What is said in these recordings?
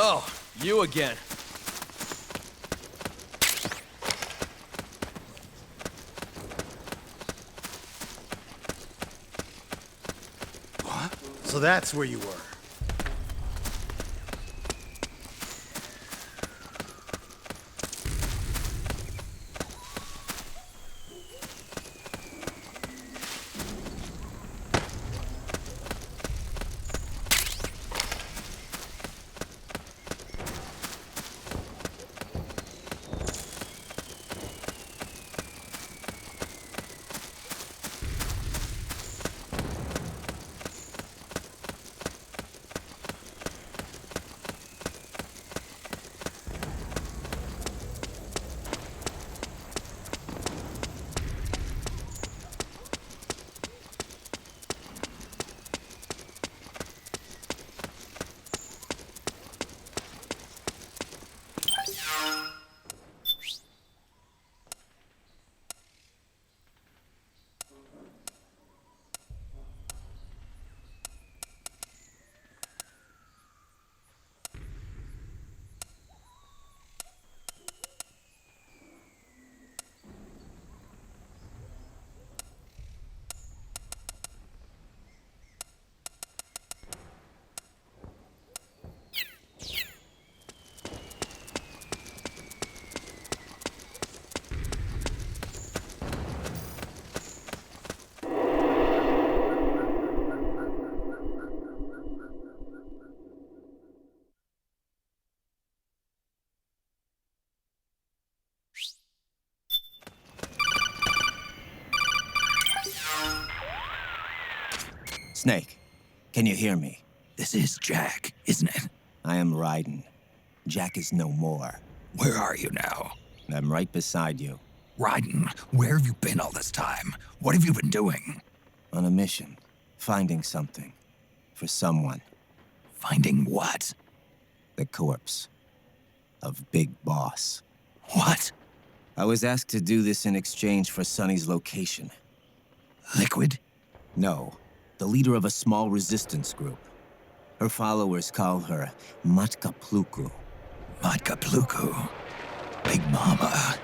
Oh, you again. What? So that's where you were. Snake, can you hear me? This is Jack, isn't it? I am Raiden. Jack is no more. Where are you now? I'm right beside you. Raiden, where have you been all this time? What have you been doing? On a mission. Finding something. For someone. Finding what? The corpse. Of Big Boss. What? I was asked to do this in exchange for Sonny's location. Liquid? No. The leader of a small resistance group. Her followers call her Matka Pluku. Matka Pluku. Big Mama.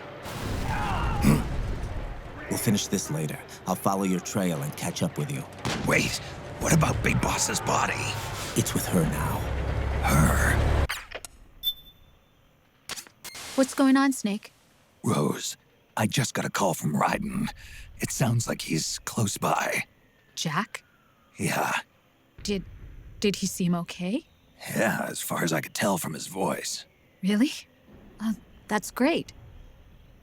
We'll finish this later. I'll follow your trail and catch up with you. Wait, what about Big Boss's body? It's with her now. Her? What's going on, Snake? Rose, I just got a call from Raiden. It sounds like he's close by. Jack? Yeah. Did he seem okay? Yeah, as far as I could tell from his voice. Really? That's great.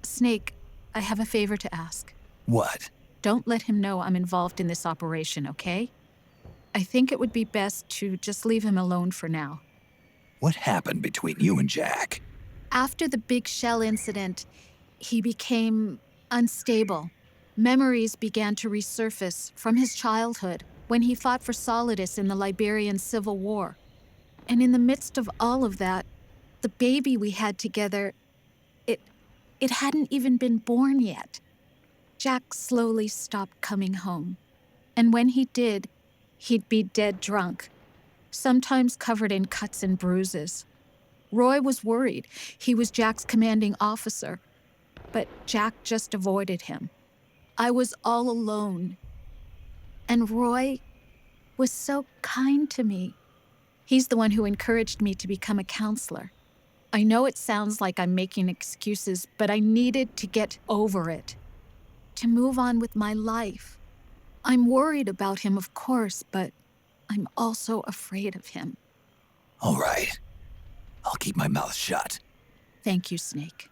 Snake, I have a favor to ask. What? Don't let him know I'm involved in this operation, okay? I think it would be best to just leave him alone for now. What happened between you and Jack? After the big shell incident, he became unstable. Memories began to resurface from his childhood when he fought for Solidus in the Liberian Civil War. And in the midst of all of that, the baby we had together, it hadn't even been born yet. Jack slowly stopped coming home. And when he did, he'd be dead drunk, sometimes covered in cuts and bruises. Roy was worried. He was Jack's commanding officer. But Jack just avoided him. I was all alone. And Roy was so kind to me. He's the one who encouraged me to become a counselor. I know it sounds like I'm making excuses, but I needed to get over it, to move on with my life. I'm worried about him, of course, but I'm also afraid of him. All right. I'll keep my mouth shut. Thank you, Snake.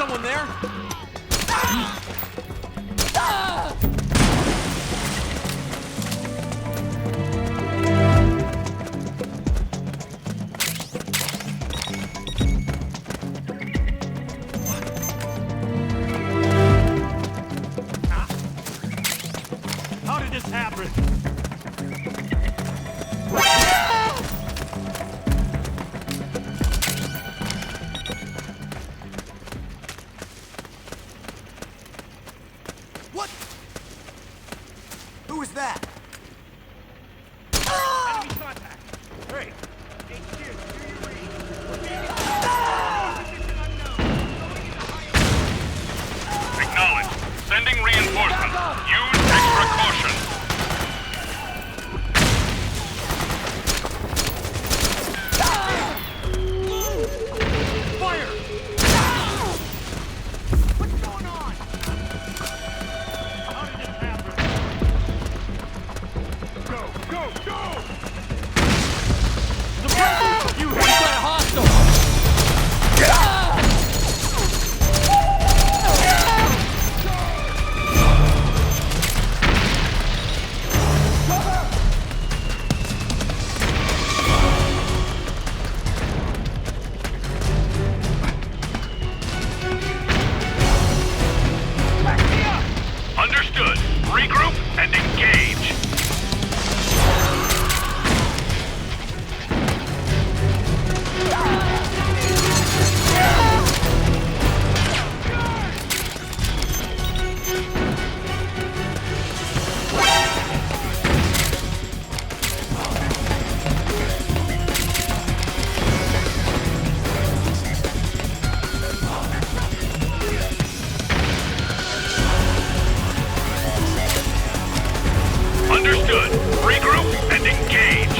someone there? How did this happen? What? Who is that? Enemy contact. Hey, HQ, do your read. Position unknown. Going into high Acknowledged. Sending reinforcements. Use extra caution. fire! What's going on? How did this happen? Go, go, go! Suppressors! You got a hostile! Understood. Regroup and engage. Understood. Regroup and engage.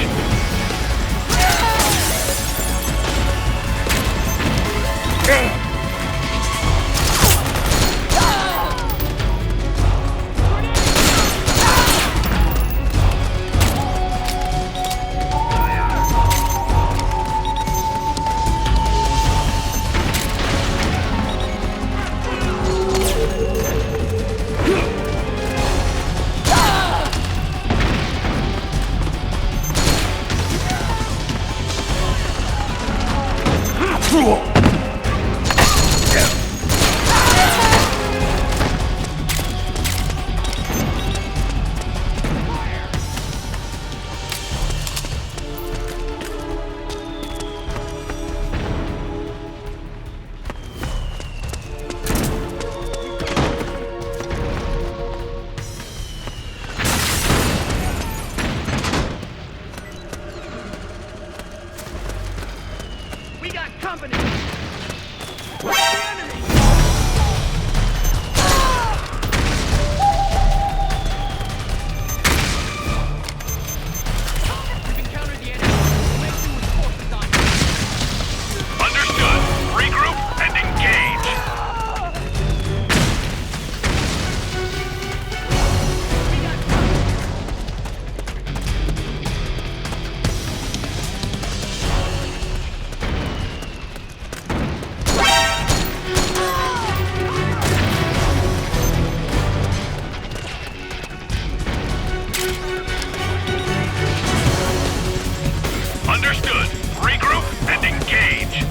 We got company! Where's the enemy? We've encountered the enemy. Make do with forces on you. Understood. Regroup and engage. We got company! Understood. Regroup and engage.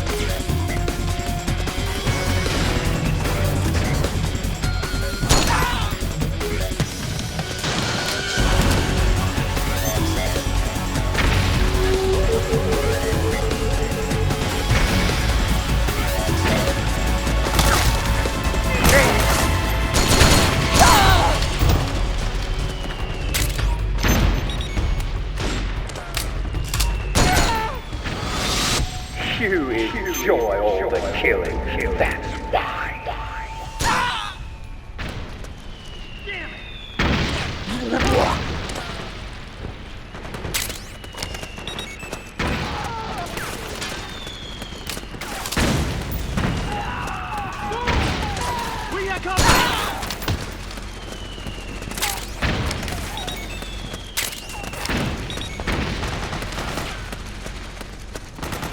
You enjoy all the killing, that's why. Damn it! We got company!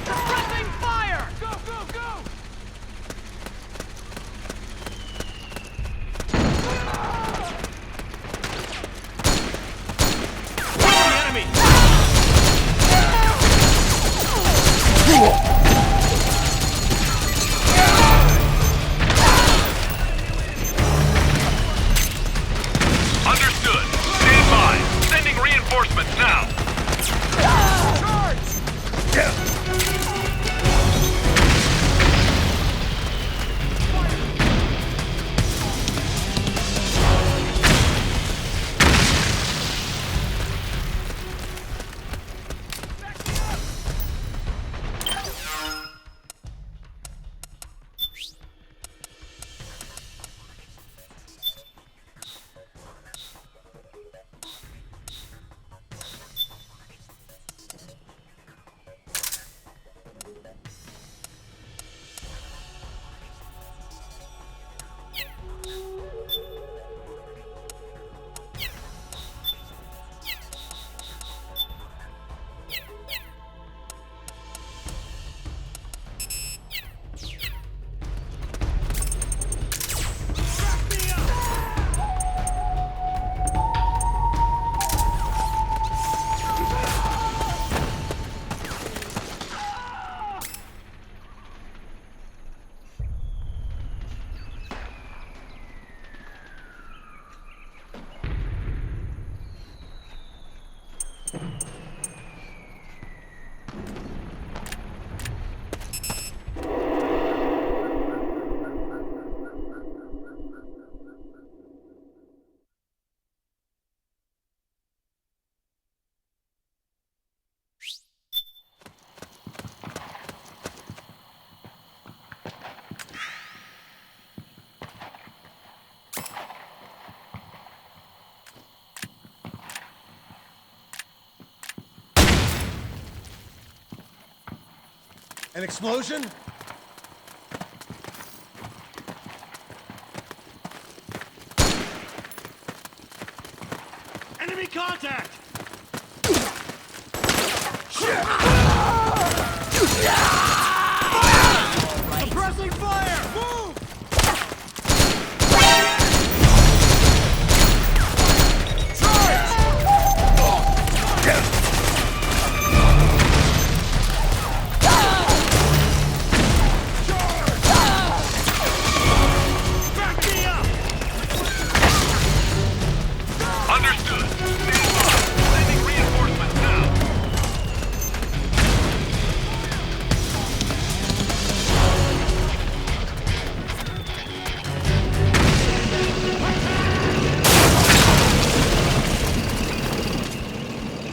Suppressing fire! Go, go, go! An explosion? Enemy contact! Suppressing fire! Move! Understood. Stand by. Sending reinforcements now.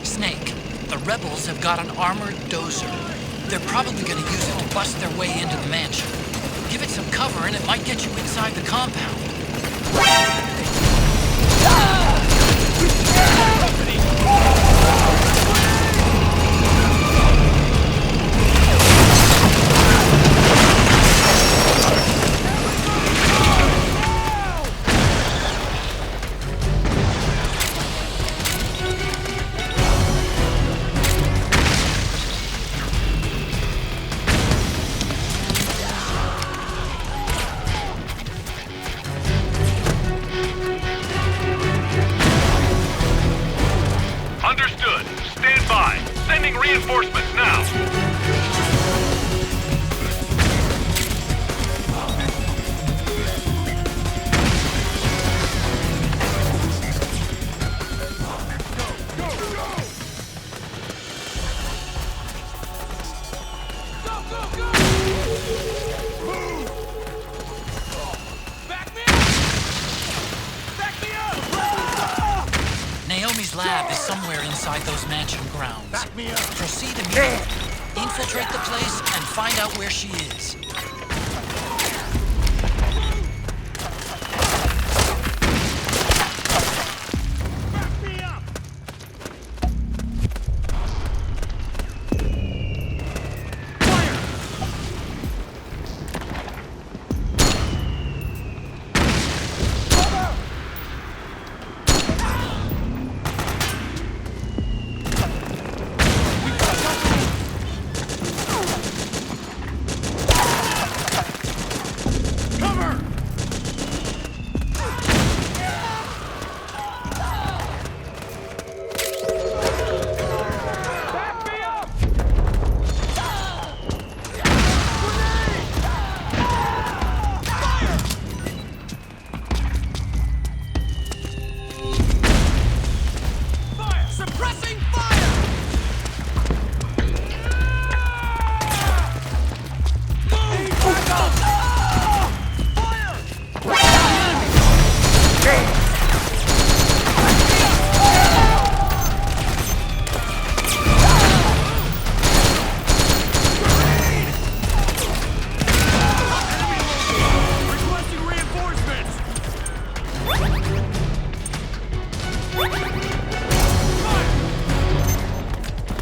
Snake, the rebels have got an armored dozer. They're probably gonna use it to bust their way into the mansion. Give it some cover and it might get you inside the compound. Understood. Stand by. Sending reinforcements now. Naomi's lab is somewhere inside those mansion grounds. Back me up! Proceed immediately. Infiltrate the place and find out where she is. Back me up!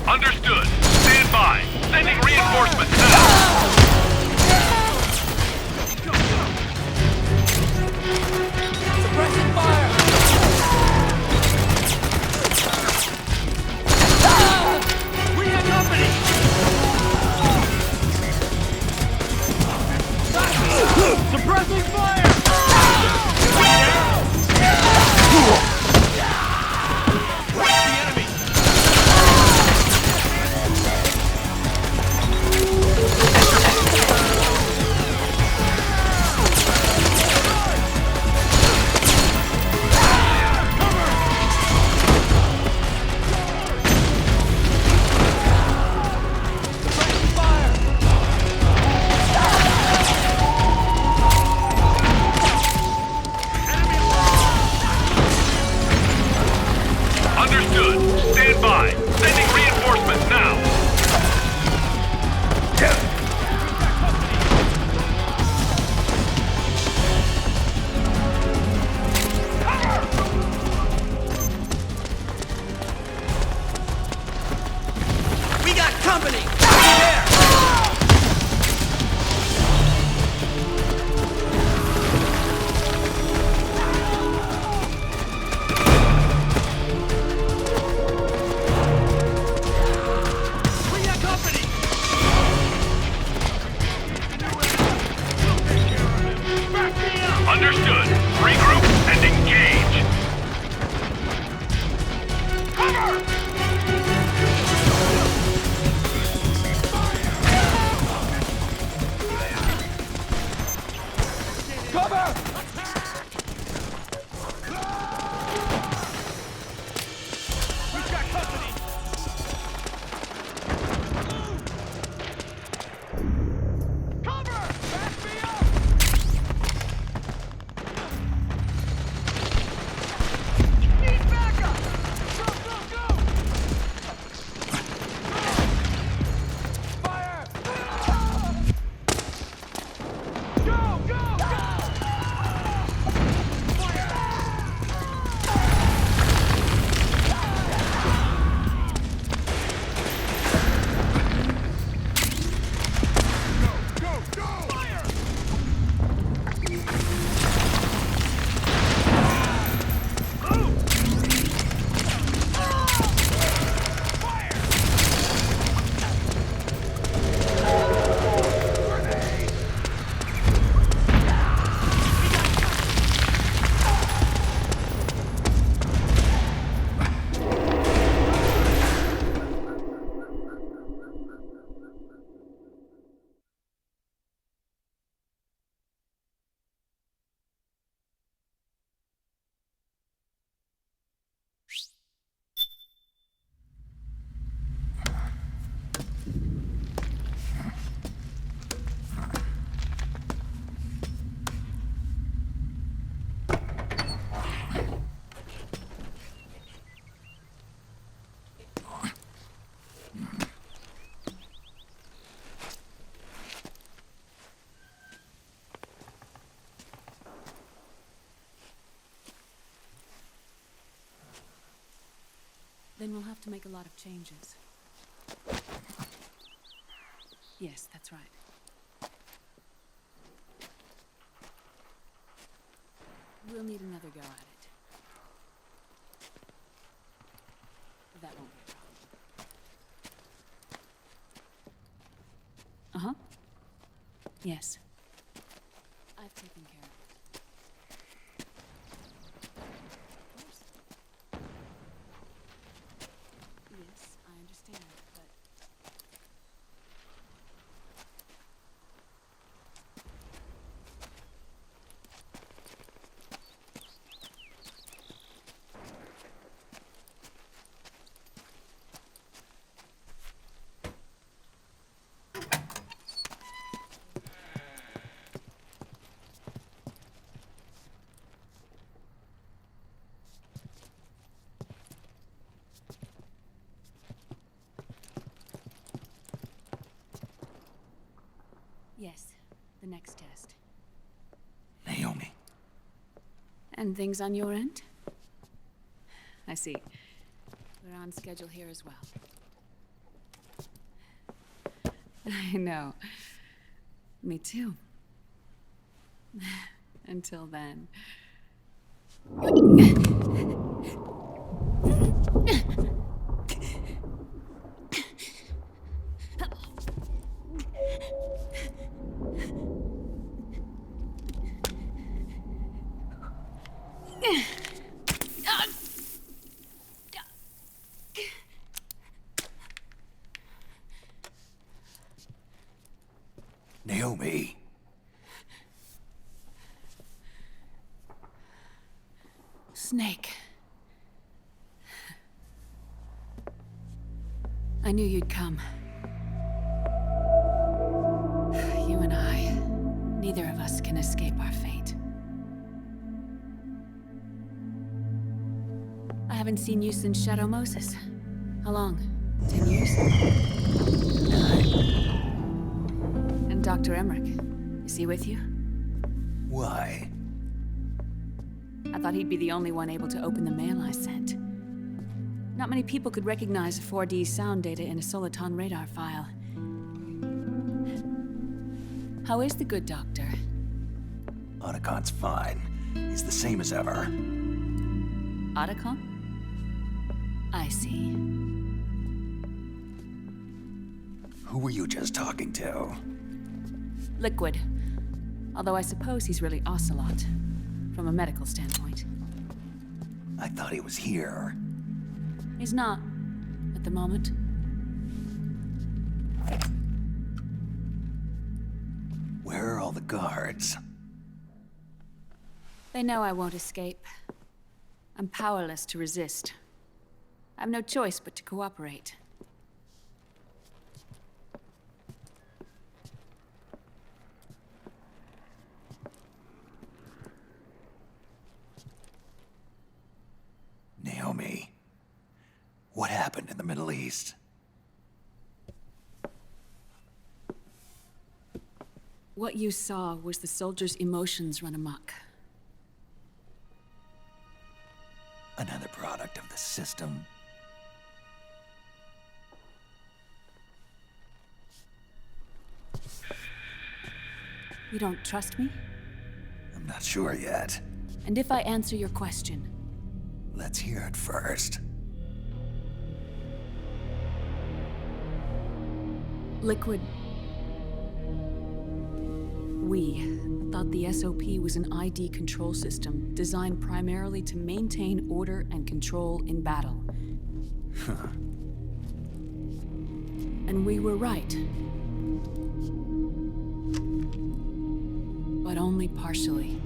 Understood. Stand by. Sending reinforcements now. Suppressing fire! We have company! Suppressing fire! The enemy! company! There! We got company! Back me up! Understood. Regroup and engage. Cover! Cover! We've got company! Cover! Back me up! Need backup! Go, go, go! Fire! Go, go, go! Go, go! Fire! Then we'll have to make a lot of changes. Yes, that's right. We'll need another go at it. That won't be a problem. Uh-huh. Yes. I've taken care of it. Yes, I understand, but... Yes, the next test. Naomi. And things on your end? I see. We're on schedule here as well. I know. Me too. Until then. Naomi. Snake. I knew you'd come. You and I, neither of us can escape our fate. I haven't seen you since Shadow Moses. How long? 10 years? And Dr. Emmerich, is he with you? Why? I thought he'd be the only one able to open the mail I sent. Not many people could recognize 4D sound data in a soliton radar file. How is the good doctor? Otacon's fine. He's the same as ever. Otacon? I see. Who were you just talking to? Liquid. Although I suppose he's really Ocelot, from a medical standpoint. I thought he was here. He's not, at the moment. Where are all the guards? They know I won't escape. I'm powerless to resist. I have no choice but to cooperate. Naomi, what happened in the Middle East? What you saw was the soldiers' emotions run amok. Another product of the system. You don't trust me? I'm not sure yet. And if I answer your question? Let's hear it first. Liquid. We thought the SOP was an ID control system designed primarily to maintain order and control in battle. Huh. And we were right. But only partially.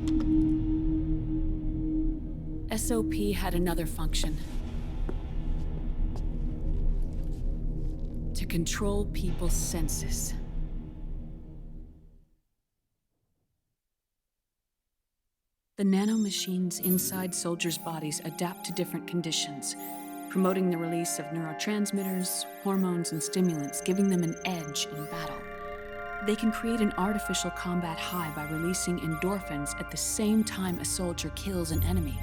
SOP had another function. To control people's senses. The nanomachines inside soldiers' bodies adapt to different conditions, promoting the release of neurotransmitters, hormones, and stimulants, giving them an edge in battle. They can create an artificial combat high by releasing endorphins at the same time a soldier kills an enemy.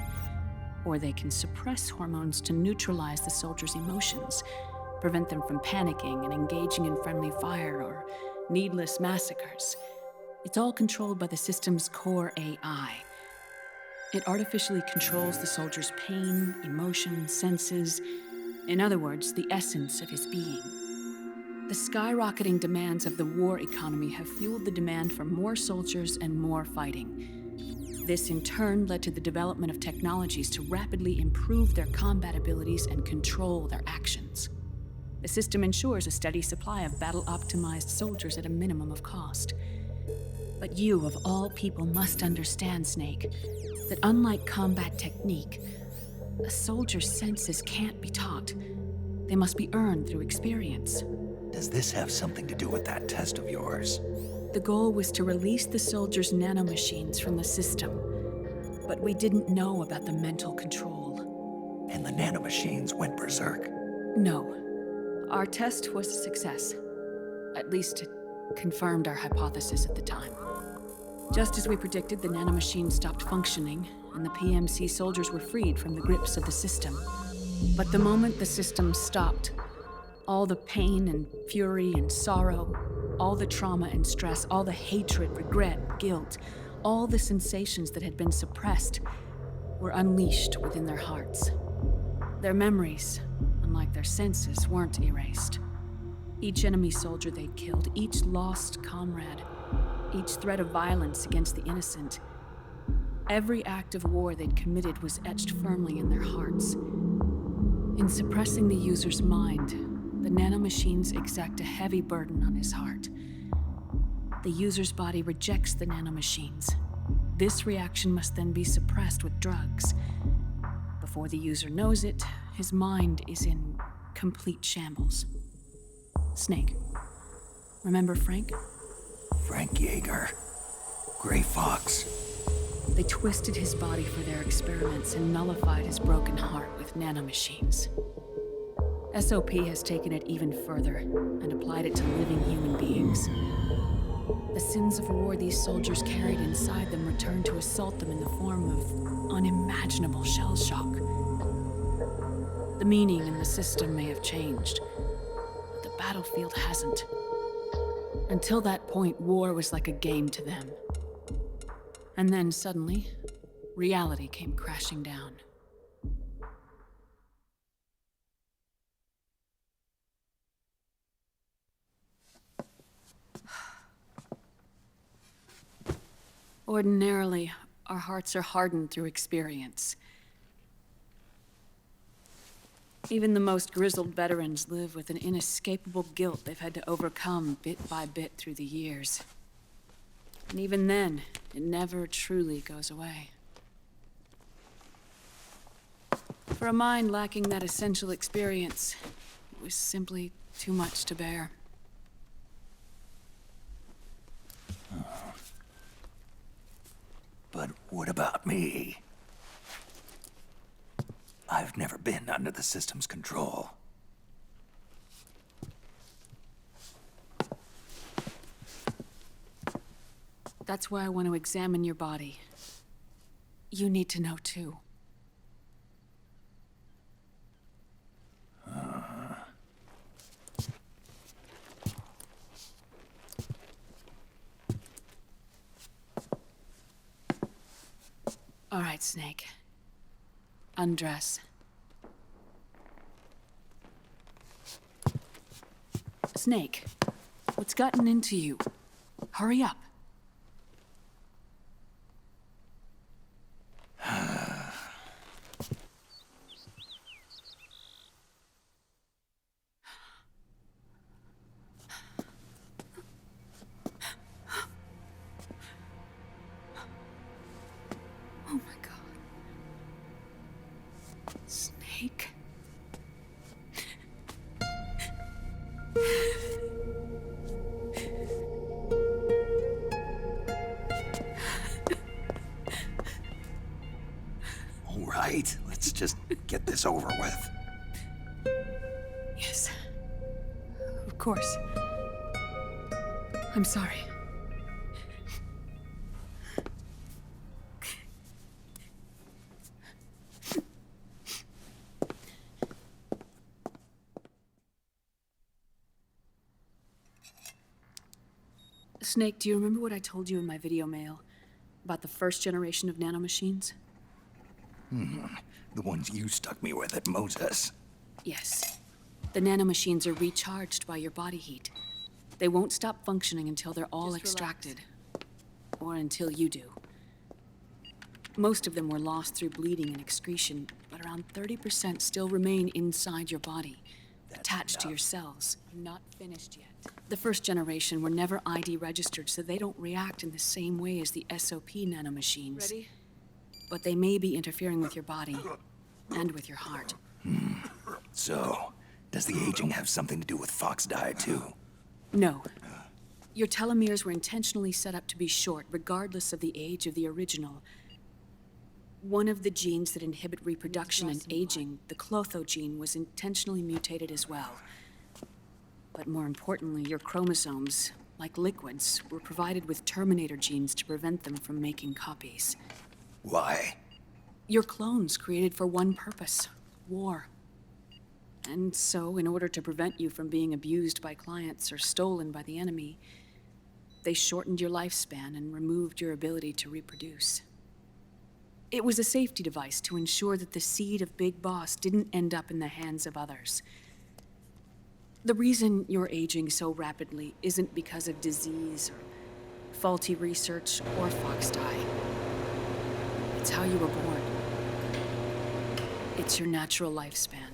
Or they can suppress hormones to neutralize the soldier's emotions, prevent them from panicking and engaging in friendly fire or needless massacres. It's all controlled by the system's core AI. It artificially controls the soldier's pain, emotion, senses, in other words, the essence of his being. The skyrocketing demands of the war economy have fueled the demand for more soldiers and more fighting. This in turn led to the development of technologies to rapidly improve their combat abilities and control their actions. The system ensures a steady supply of battle-optimized soldiers at a minimum of cost. But you, of all people, must understand, Snake, that unlike combat technique, a soldier's senses can't be taught. They must be earned through experience. Does this have something to do with that test of yours? The goal was to release the soldiers' nanomachines from the system, but we didn't know about the mental control. And the nanomachines went berserk? No. Our test was a success. At least it confirmed our hypothesis at the time. Just as we predicted, the nanomachines stopped functioning, and the PMC soldiers were freed from the grips of the system. But the moment the system stopped, all the pain and fury and sorrow, all the trauma and stress, all the hatred, regret, guilt, all the sensations that had been suppressed were unleashed within their hearts. Their memories, unlike their senses, weren't erased. Each enemy soldier they'd killed, each lost comrade, each threat of violence against the innocent, every act of war they'd committed was etched firmly in their hearts. In suppressing the user's mind, the nanomachines exact a heavy burden on his heart. The user's body rejects the nanomachines. This reaction must then be suppressed with drugs. Before the user knows it, his mind is in complete shambles. Snake, remember Frank? Frank Yeager. Gray Fox. They twisted his body for their experiments and nullified his broken heart with nanomachines. SOP has taken it even further and applied it to living human beings. The sins of war these soldiers carried inside them returned to assault them in the form of unimaginable shell shock. The meaning in the system may have changed, but the battlefield hasn't. Until that point, war was like a game to them. And then suddenly, reality came crashing down. Ordinarily, our hearts are hardened through experience. Even the most grizzled veterans live with an inescapable guilt they've had to overcome bit by bit through the years. And even then, it never truly goes away. For a mind lacking that essential experience, it was simply too much to bear. But what about me? I've never been under the system's control. That's why I want to examine your body. You need to know too. All right, Snake. Undress. Snake, what's gotten into you? Hurry up. Oh my God. Snake. All right, let's just get this over with. Yes. Of course. I'm sorry. Snake, do you remember what I told you in my video mail about the first generation of nanomachines? The ones you stuck me with at Moses. Yes. The nanomachines are recharged by your body heat. They won't stop functioning until they're all extracted. Or until you do. Most of them were lost through bleeding and excretion, but around 30% still remain inside your body, attached to your cells. I'm not finished yet. The first generation were never ID registered, so they don't react in the same way as the SOP nanomachines. Ready? But they may be interfering with your body and with your heart. So, does the aging have something to do with Fox diet too? No. Your telomeres were intentionally set up to be short, regardless of the age of the original. One of the genes that inhibit reproduction and aging, the Clotho gene, was intentionally mutated as well. But more importantly, your chromosomes, like liquids, were provided with terminator genes to prevent them from making copies. Why? Your clones created for one purpose: war. And so, in order to prevent you from being abused by clients or stolen by the enemy, they shortened your lifespan and removed your ability to reproduce. It was a safety device to ensure that the seed of Big Boss didn't end up in the hands of others. The reason you're aging so rapidly isn't because of disease or faulty research or Fox die. It's how you were born. It's your natural lifespan.